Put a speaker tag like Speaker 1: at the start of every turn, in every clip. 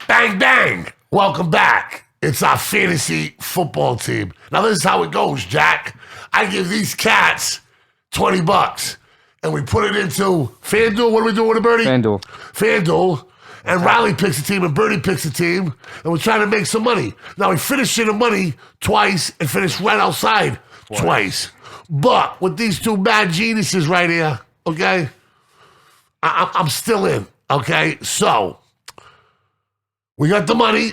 Speaker 1: Bang, bang. Welcome back. It's our fantasy football team. Now, this is how it goes, Jack. I give these cats $20, and we put it into FanDuel. What are we doing with it, Bernie? FanDuel. And Riley picks a team, and Bernie picks a team, and we're trying to make some money. Now, we finished in the money twice and finished right outside twice. But with these two mad geniuses right here, okay, I'm still in, okay? So, we got the money.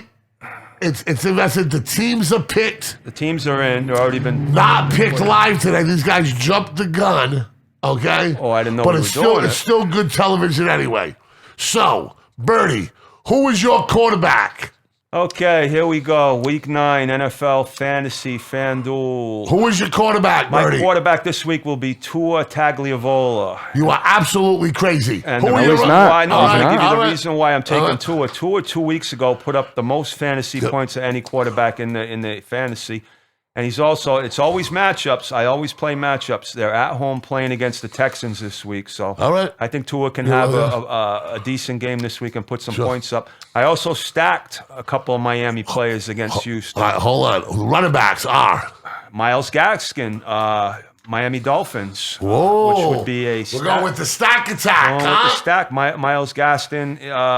Speaker 1: It's invested. The teams are picked.
Speaker 2: The teams are in. They've already been...
Speaker 1: Not picked live today. These guys jumped the gun, okay?
Speaker 2: Oh, I didn't know
Speaker 1: but
Speaker 2: we
Speaker 1: it's
Speaker 2: were
Speaker 1: still,
Speaker 2: doing
Speaker 1: it's still good television anyway. So, Bernie, who is your quarterback?
Speaker 2: Okay, here we go. Week 9, NFL Fantasy, FanDuel.
Speaker 1: Who is your quarterback, Bernie?
Speaker 2: My quarterback this week will be Tua Tagliavola.
Speaker 1: You are absolutely crazy.
Speaker 2: And
Speaker 1: who
Speaker 2: the
Speaker 1: are you?
Speaker 2: reason why, no, I'm going to give you the
Speaker 1: right.
Speaker 2: reason why I'm taking Tua. Tua 2 weeks ago put up the most fantasy points of any quarterback in the fantasy. And he's also, it's always matchups. I always play matchups. They're at home playing against the Texans this week. So I think Tua can have a decent game this week and put some points up. I also stacked a couple of Miami players against Houston.
Speaker 1: All right, hold on. Running backs are?
Speaker 2: Miles Gaskin, Miami Dolphins.
Speaker 1: Whoa.
Speaker 2: Which would be a stack.
Speaker 1: We're going with the stack attack,
Speaker 2: With the stack. Miles Gaskin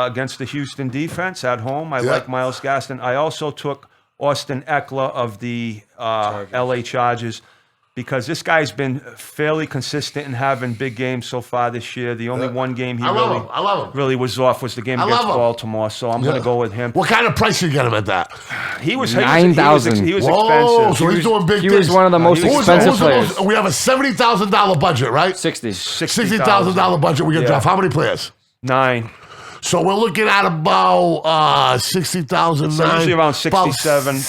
Speaker 2: against the Houston defense at home. I like Miles Gaskin. I also took Austin Eckler of the LA Chargers because this guy's been fairly consistent in having big games so far this year. The only one game he really was off was the game against Baltimore, so I'm going to go with him.
Speaker 1: What kind of price you get him at that?
Speaker 2: He was
Speaker 3: $9,000.
Speaker 2: He was
Speaker 1: Whoa,
Speaker 2: expensive.
Speaker 1: so he's doing big things.
Speaker 3: He was one of the most expensive players.
Speaker 1: We have a $70,000 budget, right? $60,000 budget. We can draft how many players?
Speaker 2: 9.
Speaker 1: So we're looking at about 60,000.
Speaker 2: So usually around 67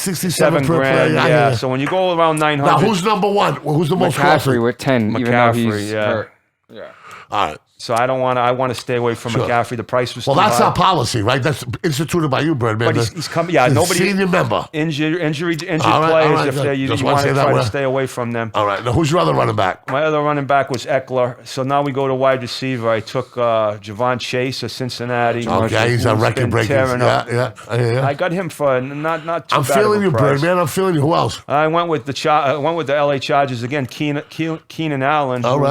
Speaker 1: per
Speaker 2: grand.
Speaker 1: player.
Speaker 2: Yeah. So when you go around 900.
Speaker 1: Now who's number one? Who's the most costly?
Speaker 3: McCaffrey with 10.
Speaker 2: McCaffrey,
Speaker 3: even though he's hurt.
Speaker 1: Yeah. All right.
Speaker 2: So I want to stay away from McCaffrey. The price was
Speaker 1: well.
Speaker 2: Too
Speaker 1: That's
Speaker 2: high.
Speaker 1: our policy, right? That's instituted by you, Birdman.
Speaker 2: But he's coming. Yeah, nobody.
Speaker 1: Senior member.
Speaker 2: Injured players.
Speaker 1: Right,
Speaker 2: if you want to try to stay away from them.
Speaker 1: All right. Now who's your other running back?
Speaker 2: My other running back was Eckler. So now we go to wide receiver. I took Javon Chase of Cincinnati.
Speaker 1: Okay, he's a record breaker. Yeah.
Speaker 2: I got him for not too bad.
Speaker 1: I'm feeling you, Birdman. I'm feeling you. Who else?
Speaker 2: I went with the LA Chargers again. Keenan Allen, who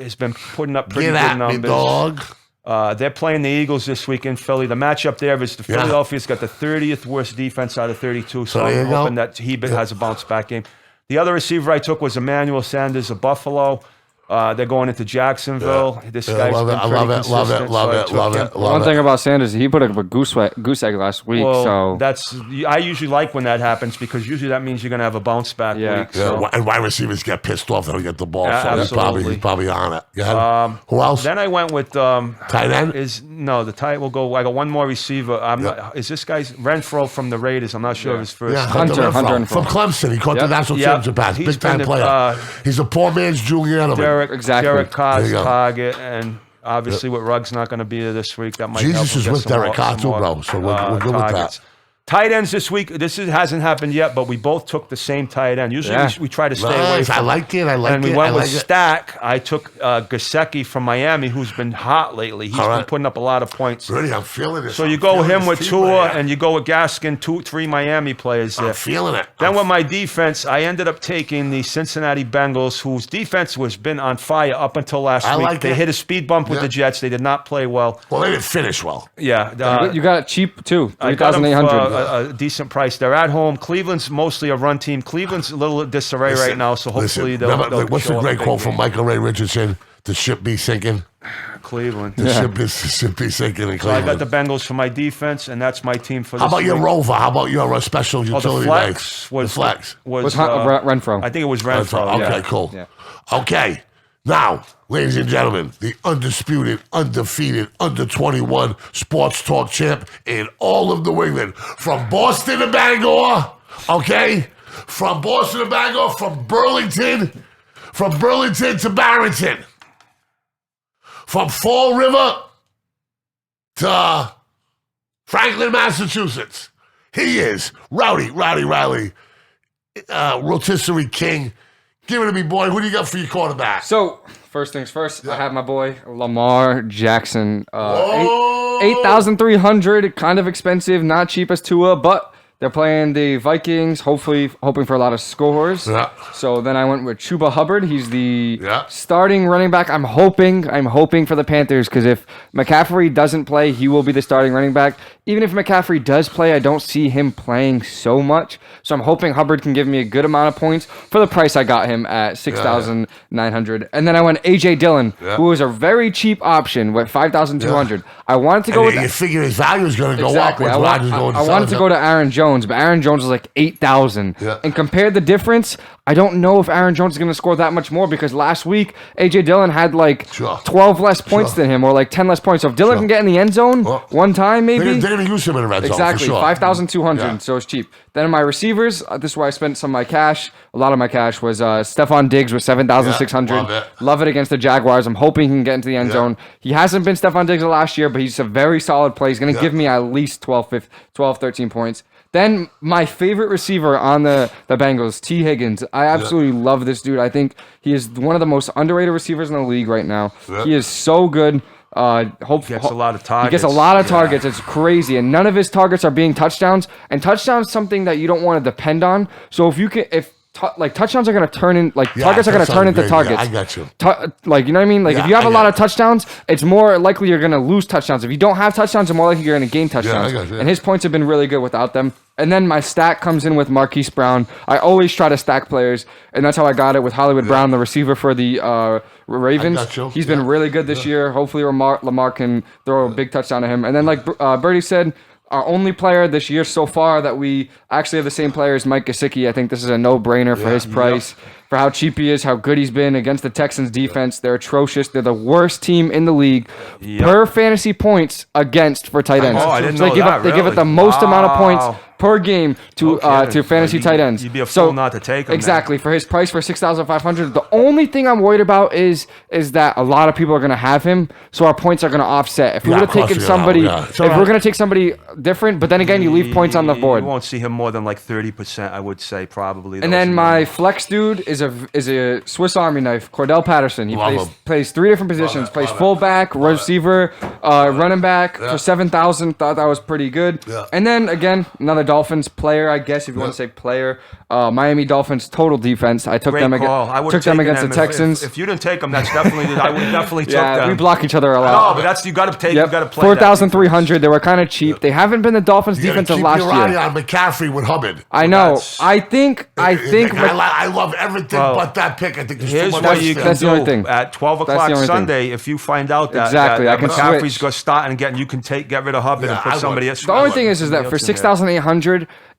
Speaker 2: has been putting up pretty good numbers.
Speaker 1: Me, dog.
Speaker 2: They're playing the Eagles this week in Philly. The matchup there is Philadelphia's got the 30th worst defense out of 32, so I'm hoping that he has a bounce-back game. The other receiver I took was Emmanuel Sanders of Buffalo. They're going into Jacksonville. This guy's been pretty consistent.
Speaker 1: Love it.
Speaker 3: One thing about Sanders, he put up a goose egg last week.
Speaker 2: Well, I ususually like when that happens because usually that means you're going to have a bounce back week. So.
Speaker 1: And wide receivers get pissed off they don't get the ball.
Speaker 2: Yeah,
Speaker 1: so he's probably on it. Who else?
Speaker 2: Then I went with
Speaker 1: tight end.
Speaker 2: The tight will go. I got one more receiver. Is this guy's Renfro from the Raiders? I'm not sure of his first.
Speaker 1: Yeah,
Speaker 3: Hunter
Speaker 1: from Clemson. He caught the national championship pass. Big time player. He's a poor man's Julian Edelman.
Speaker 2: Derek Carr's target, and obviously with Ruggs not going to be there this week, that might help him
Speaker 1: Jesus is with Derek Carr too, bro. So we're good with that.
Speaker 2: Tight ends this week. Hasn't happened yet, but we both took the same tight end. Usually we try to stay away from.
Speaker 1: I like it.
Speaker 2: And we went with Stack. I took Gesicki from Miami, who's been hot lately. He's been putting up a lot of points.
Speaker 1: Really, I'm feeling it.
Speaker 2: So you go him with Tua, and you go with Gaskin, 3 Miami players there.
Speaker 1: I'm feeling it.
Speaker 2: Then with my defense, I ended up taking the Cincinnati Bengals, whose defense has been on fire up until last week. They hit a speed bump with the Jets. They did not play well.
Speaker 1: Well, they didn't finish well.
Speaker 2: Yeah.
Speaker 3: You got it cheap, too.
Speaker 2: $3,800. A decent price. They're at home. Cleveland's mostly a run team. Cleveland's a little disarray right now, so hopefully they'll
Speaker 1: what's the great quote from Michael Ray Richardson? The ship be sinking.
Speaker 2: Cleveland.
Speaker 1: The ship be sinking in Cleveland.
Speaker 2: So I got the Bengals for my defense, and that's my team for this
Speaker 1: How about
Speaker 2: week.
Speaker 1: your rover? How about your special utility?
Speaker 2: The flex was
Speaker 3: Renfro.
Speaker 2: I think it was Renfro.
Speaker 1: Okay, cool. Yeah. Okay. Now, ladies and gentlemen, the undisputed, undefeated, under 21 sports talk champ in all of New England. From Boston to Bangor, okay? From Boston to Bangor, from Burlington to Barrington. From Fall River to Franklin, Massachusetts. He is Rowdy Riley, rotisserie king. Give it to me, boy. Who do you got for your quarterback?
Speaker 3: So, first things first, I have my boy, Lamar Jackson. $8,300, kind of expensive, not cheap as Tua, but they're playing the Vikings, hopefully hoping for a lot of scores.
Speaker 1: Yeah.
Speaker 3: So then I went with Chuba Hubbard. He's the
Speaker 1: Yeah.
Speaker 3: starting running back. I'm hoping for the Panthers because if McCaffrey doesn't play, he will be the starting running back. Even if McCaffrey does play, I don't see him playing so much. So I'm hoping Hubbard can give me a good amount of points for the price I got him at $6,900. And then I went A.J. Dillon, who was a very cheap option with $5,200. I wanted to go with
Speaker 1: you figure his value is going to go
Speaker 3: exactly.
Speaker 1: up.
Speaker 3: I wanted to go to Aaron Jones, but Aaron Jones was like 8,000.
Speaker 1: Yeah.
Speaker 3: And compared the difference, I don't know if Aaron Jones is going to score that much more because last week A.J. Dillon had like 12 less points than him or like 10 less points. So if Dillon can get in the end zone one time, maybe.
Speaker 1: They didn't use him in the red zone.
Speaker 3: Exactly,
Speaker 1: for sure.
Speaker 3: 5,200, so it's cheap. Then in my receivers, this is where I spent some of my cash. A lot of my cash was Stephon Diggs with 7,600. Love it against the Jaguars. I'm hoping he can get into the end zone. He hasn't been Stephon Diggs last year, but he's a very solid play. He's going to give me at least 12, 13 points. Then my favorite receiver on the Bengals, T Higgins. I absolutely love this dude. I think he is one of the most underrated receivers in the league right now. He is so good.
Speaker 2: He gets a lot of targets.
Speaker 3: He gets a lot of targets. It's crazy, and none of his targets are being touchdowns. And touchdowns something that you don't want to depend on. So if you can, touchdowns are going to turn in targets are going to turn into targets.
Speaker 1: Yeah, I got you.
Speaker 3: You know what I mean? If you have a lot of touchdowns, it's more likely you're going to lose touchdowns. If you don't have touchdowns, it's more likely you're going to gain touchdowns.
Speaker 1: I got you.
Speaker 3: And his points have been really good without them. And then my stack comes in with Marquis Brown. I always try to stack players, and that's how I got it with Hollywood Brown, the receiver for the Ravens. He's been really good this year. Hopefully Lamar can throw a big touchdown to him. And then like Birdie said, our only player this year so far that we actually have the same player is Mike Gesicki. I think this is a no-brainer for his price, for how cheap he is, how good he's been against the Texans defense. They're atrocious. They're the worst team in the league per fantasy points against for tight ends.
Speaker 2: Oh, I didn't know that.
Speaker 3: They give it the most amount of points per game to fantasy tight ends.
Speaker 2: You'd be a fool not to take him.
Speaker 3: Exactly. For his price for $6,500, the only thing I'm worried about is that a lot of people are going to have him, so our points are going to offset. If we would have taken somebody, if we're going to take somebody different, but then again, you leave points on the board.
Speaker 2: You won't see him more than like 30%, I would say, probably.
Speaker 3: And then my flex dude is a Swiss Army knife, Cordell Patterson. He plays three different positions. Plays fullback, receiver, running back for 7,000. Thought that was pretty good. And then again, another Dolphins player, I guess if you want to say player. Miami Dolphins total defense. I took them against the Texans.
Speaker 2: If you didn't take them, that's definitely I would definitely took them.
Speaker 3: We block each other a lot.
Speaker 2: No, but you got to take. You got to play.
Speaker 3: 4,300. They were kind of cheap. They haven't been the Dolphins' defense of last year.
Speaker 1: On McCaffrey with Hubbard.
Speaker 3: I know. I think.
Speaker 1: I love everything but that pick. I think
Speaker 2: here's what you can do at 12 o'clock Sunday. If you find out that McCaffrey's going to start and you can get rid of Hubbard and put somebody else.
Speaker 3: The only thing is that for 6,800.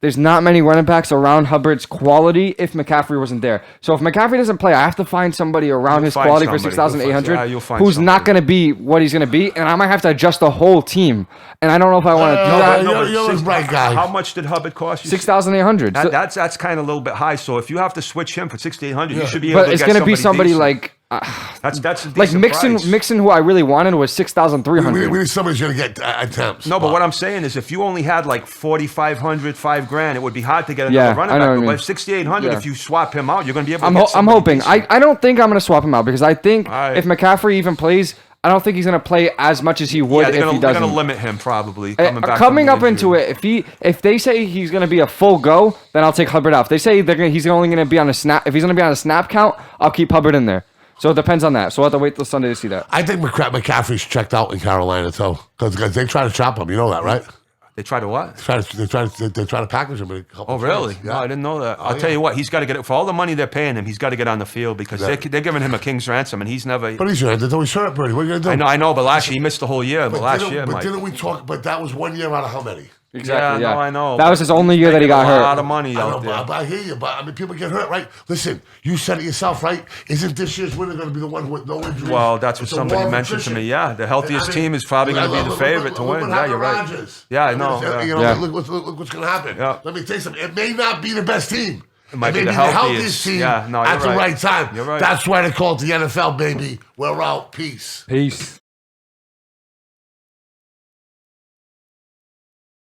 Speaker 3: There's not many running backs around Hubbard's quality if McCaffrey wasn't there. So if McCaffrey doesn't play, I have to find somebody around his quality for 6,800 who's not going to be what he's going to be, and I might have to adjust the whole team. And I don't know if I want to do that.
Speaker 1: You're the right guy.
Speaker 2: How much did Hubbard cost you?
Speaker 3: 6,800.
Speaker 2: That's kind of a little bit high. So if you have to switch him for 6,800, you should be able to get somebody.
Speaker 3: But it's going to be somebody
Speaker 2: decent.
Speaker 3: like.
Speaker 2: That's
Speaker 3: like Mixon, who I really wanted was 6,300.
Speaker 1: We need somebody's going to get attempts.
Speaker 2: No, but what I'm saying is, if you only had like 4,500, $5,000, it would be hard to get another running back. But 6,800, if you swap him out, you're going to be able to get
Speaker 3: I'm hoping. I don't think I'm going to swap him out because I think
Speaker 2: if
Speaker 3: McCaffrey even plays, I don't think he's going to play as much as he would if he doesn't.
Speaker 2: They're going to limit him probably
Speaker 3: coming up into it. If they say he's going to be a full go, then I'll take Hubbard out. If they say he's only going to be on a snap, if he's going to be on a snap count, I'll keep Hubbard in there. So it depends on that. So we'll have to wait till Sunday to see that.
Speaker 1: I think McCaffrey's checked out in Carolina too, because they try to trap him. You know that, right?
Speaker 2: They try to what?
Speaker 1: They try to package him.
Speaker 2: Oh, really? Yeah. No, I didn't know that. I'll tell you what. He's got to get it for all the money they're paying him. He's got to get on the field because they're giving him a king's ransom, and he's never.
Speaker 1: But he's hurt. They're always hurt, Brady. What are you gonna do?
Speaker 2: I know. But last year he missed the whole year. But
Speaker 1: didn't we talk? But that was 1 year out of how many?
Speaker 3: Exactly.
Speaker 2: Yeah, no, I know.
Speaker 3: That was his only year that he got hurt.
Speaker 2: A lot of money out there.
Speaker 1: I hear you, but I mean, people get hurt, right? Listen, you said it yourself, right? Isn't this year's winner going to be the one with no injuries?
Speaker 2: Well, that's what somebody mentioned to me. Yeah, the healthiest team is probably going to be the favorite to win. Yeah, you're right. Yeah, I know.
Speaker 1: Look what's going to happen.
Speaker 2: Yeah.
Speaker 1: Let me tell you something. It may not be the best team.
Speaker 2: It might be the healthiest
Speaker 1: team
Speaker 2: at the right time.
Speaker 1: You're right. That's why they call it the NFL, baby. We're out. Peace.